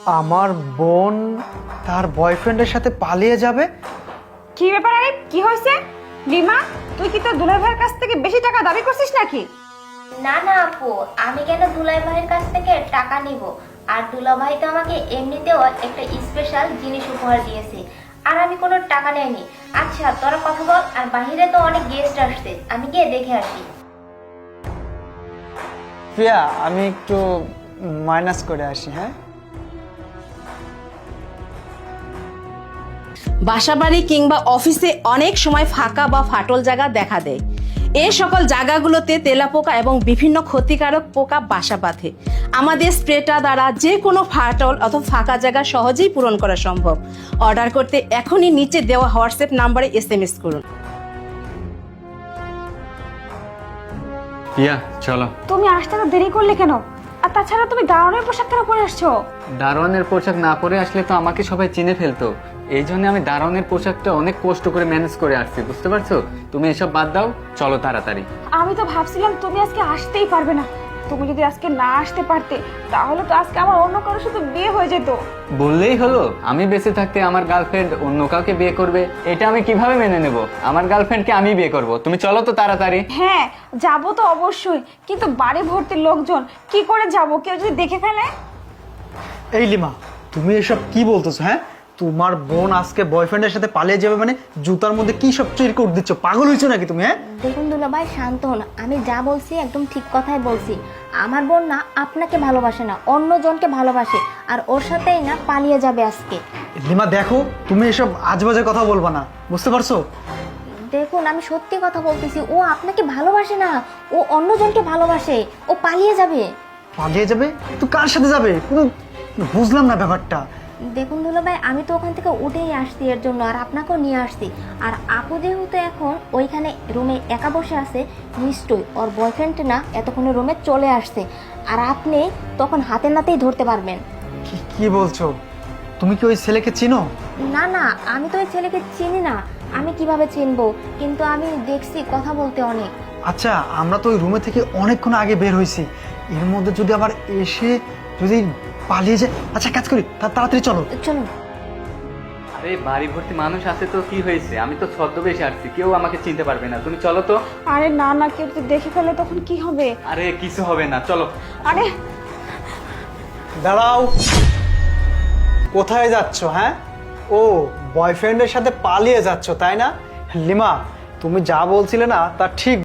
আমার বোন তার বয়ফ্রেন্ডের সাথে পালিয়ে যাবে? কি ব্যাপার আরে কি হয়েছে? লিমা, তুই কি তোর দুলাভাই ভাইয়ের কাছ থেকে বেশি টাকা দাবি করছিস নাকি? না না আপু, আমি কেন দুলাই ভাইয়ের কাছ থেকে টাকা নিব? আর দুলা ভাই তো আমাকে এমনিতেও একটা স্পেশাল জিনিস উপহার দিয়েছে, আর আমি কোনো টাকা নেইনি। আচ্ছা তোরা কথা বল, আর বাহিরে তো অনেক গেস্ট আসছে, আমি গিয়ে দেখে আসি। প্রিয়া, আমি একটু মাইনাস করে আসি। হ্যাঁ, বাসাবাড়ি কিংবা অফিসে অনেক সময় ফাঁকা বা ফাটল জায়গা দেখা দেয়। এই সকল জায়গাগুলোতে তেলাপোকা এবং বিভিন্ন ক্ষতিকারক পোকা বাসা বাঁধে। আমাদের স্প্রেটা দ্বারা যে কোনো ফাটল অথবা ফাঁকা জায়গা সহজেই পূরণ করা সম্ভব। অর্ডার করতে এখনই নিচে দেওয়া হোয়াটসঅ্যাপ নাম্বারে SMS করুন। প্রিয়া চলো। তুমি আসতে তো দেরি করলে কেন? আর তাছাড়া তুমি দারুণের পোশাক কেন পরে আসছো? দারোয়ানের পোশাক না পরে আসলে তো আমাকে সবাই চিনে ফেলতো। এই জন্য আমি দারোয়ানের পোশাকটা অনেক কষ্ট করে ম্যানেজ করে আসছি, বুঝতে পারছো? তুমি এসব বাদ দাও, চলো তাড়াতাড়ি। আমি তো ভাবছিলাম তুমি আজকে আসতেই পারবে না। তুমি যদি আজকে না আসতে পারতে তাহলে তো আজকে আমার অন্য কারোর সাথে বিয়ে হয়ে যেত। বললেই হলো আমি বেঁচে থাকতে আমার গার্লফ্রেন্ড অন্য কাউকে বিয়ে করবে? এটা আমি কিভাবে মেনে নেব? আমার গার্লফ্রেন্ডকে আমি বিয়ে করব। তুমি চলো তো তাড়াতাড়ি। হ্যাঁ যাবো তো অবশ্যই, কিন্তু বাড়ি ভর্তি লোকজন, কি করে যাব? কেউ যদি দেখে ফেলে? এই লিমা, তুমি এসব কি বলতেছো? হ্যাঁ, তোমার বোন আজকে বয়ফ্রেন্ডের সাথে পালিয়ে যাবে মানে জুতার মধ্যে কি সব চিরকুট দিচ্ছ? পাগল হয়েছো নাকি তুমি? হ্যাঁ, দেখুন দুলা ভাই, শান্ত হন। আমি যা বলছি একদম ঠিক কথাই বলছি। আমার বোন না আপনাকে ভালোবাসে না, অন্যজনকে ভালোবাসে, আর ওর সাথেই না পালিয়ে যাবে আজকে। লিমা দেখো, তুমি এসব আজবাজে কথা বলবা না, বুঝতে পারছো? দেখুন আমি সত্যি কথা বলতেছি, ও আপনাকে ভালোবাসে না, ও অন্যজনকে ভালোবাসে, ও পালিয়ে যাবে। পালিয়ে যাবে? তো কার সাথে যাবে? কোনো বুঝলাম না ব্যাপারটা। দেখুন দুলা ভাই, আমি তো ওখান থেকে উঠেই আসছি এর জন্য, আর আপনাকেও নিয়ে আসছি। আর আপু যেহেতু এখন ওইখানে রুমে একা বসে আছে, নিশ্চয়ই ওর বয়ফ্রেন্ড না এতক্ষণে রুমে চলে আসছে, আর আপনি তখন হাতে নাতেই ধরতে পারবেন। কি বলছো? তুমি কি ওই ছেলেকে চিনো? না না, আমি তো ওই ছেলেকে চিনি না। আমি কিভাবে চিনবো? কিন্তু আমি দেখছি কথা বলতে অনেক। আচ্ছা, আমরা তো ওই রুমে থেকে অনেকক্ষণ আগে বের হয়েছি, এর মধ্যে যদি আবার এসে যদি পালিয়ে যায়। আচ্ছা কাজ করি, তাড়াতাড়ি চলো। চলুন। আরে বাড়ি ভর্তি মানুষ আছে তো কি হয়েছে? আমি তো ছদ্মবেশে আসছি, কেউ আমাকে চিনতে পারবে না। তুমি চলো তো। আরে না না, কেউ যদি দেখে ফেলে তখন কি হবে? আরে কিছু হবে না, চলো। আরে দাঁড়াও, কোথায় যাচ্ছ? হ্যাঁ, ও বয়ফ্রেন্ডের সাথে পালিয়ে যাচ্ছ তাই না? লিমা, তুমি যা বলছিলে না তা ঠিক